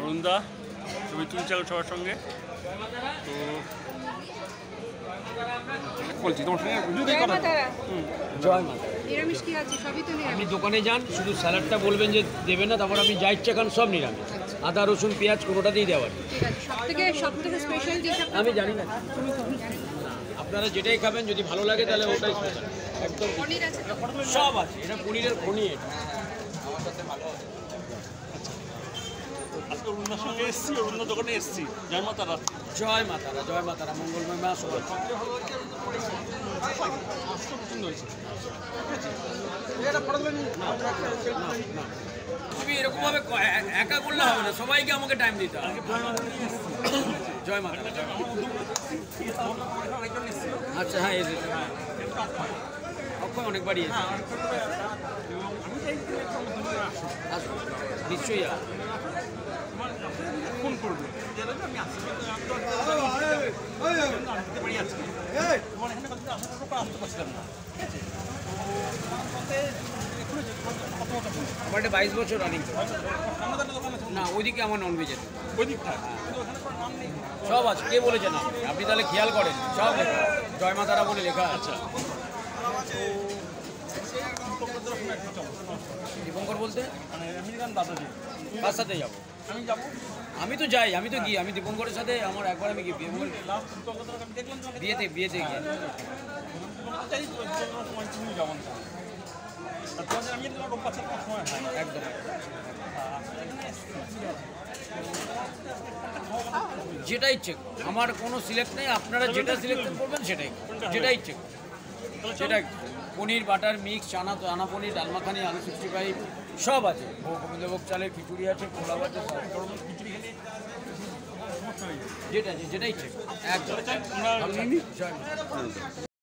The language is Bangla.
অরুণদা ছবি তুলছে সবার সঙ্গে। তো বলছি তোমার সঙ্গে জয় মাতা। নিরামিষ কি আছে? সবই তো আপনি নিরামিষ। দোকানে যান, শুধু স্যালাডটা বলবেন যে দেবেন না, তারপর আপনি যা ইচ্ছা খান সব নিরামিষ। আদা রসুন পেঁয়াজ কোনোটাতেই দেওয়া নেই। ঠিক আছে, সবথেকে স্পেশাল ডিশ আমি জানি না, আপনারা যেটাই খাবেন যদি ভালো লাগে তাহলে ওটাই স্পেশাল। একদম পনির আছে তো? সব আছে, এটা পনিরের খনি। এটা আজকে অরুণদার সঙ্গে এসছি, অরুণদার দোকানে এসছি। জয় মাতারা। জয় মাতারা, জয় মাতারা, মঙ্গলময় মা সবাই। তুমি এরকমভাবে একা করলে হবে না, সবাইকে আমাকে টাইম দিতে হবে। জয় মাতারা। আচ্ছা, হ্যাঁ এসেছে, অক্ষয় অনেকবারই এসেছে। আসুন, নিশ্চয়ই আসুন। ফোন করবো আমার এটা 22 বছর রানিং। না, ওইদিকে আমার ননভেজ আছে, ওই দিকটা। সব আছে। কে বলেছেন আপনি তাহলে খেয়াল করেন, সব লেখা জয় মাতারা বলে লেখা। আচ্ছা, দীপঙ্কর বলতে কার সাথে যাবো? আমি তো যাই, আমি তো গিয়ে, আমি দীপঙ্করের সাথে আমার একবার আমি গিয়ে বিয়েতে গিয়ে একদম। যেটা ইচ্ছে, আমার কোনো সিলেক্ট নেই, আপনারা যেটা সিলেকশন করবেন সেটাই, যেটা ইচ্ছে সেটা। পনির বাটার মিক্স, চানা পনির, ডালমাখানি, আলু 65 সব আছে। গোবিন্দভোগ চালের খিচুড়ি আছে, পোলাও আছে, যেটা ইচ্ছে একদম।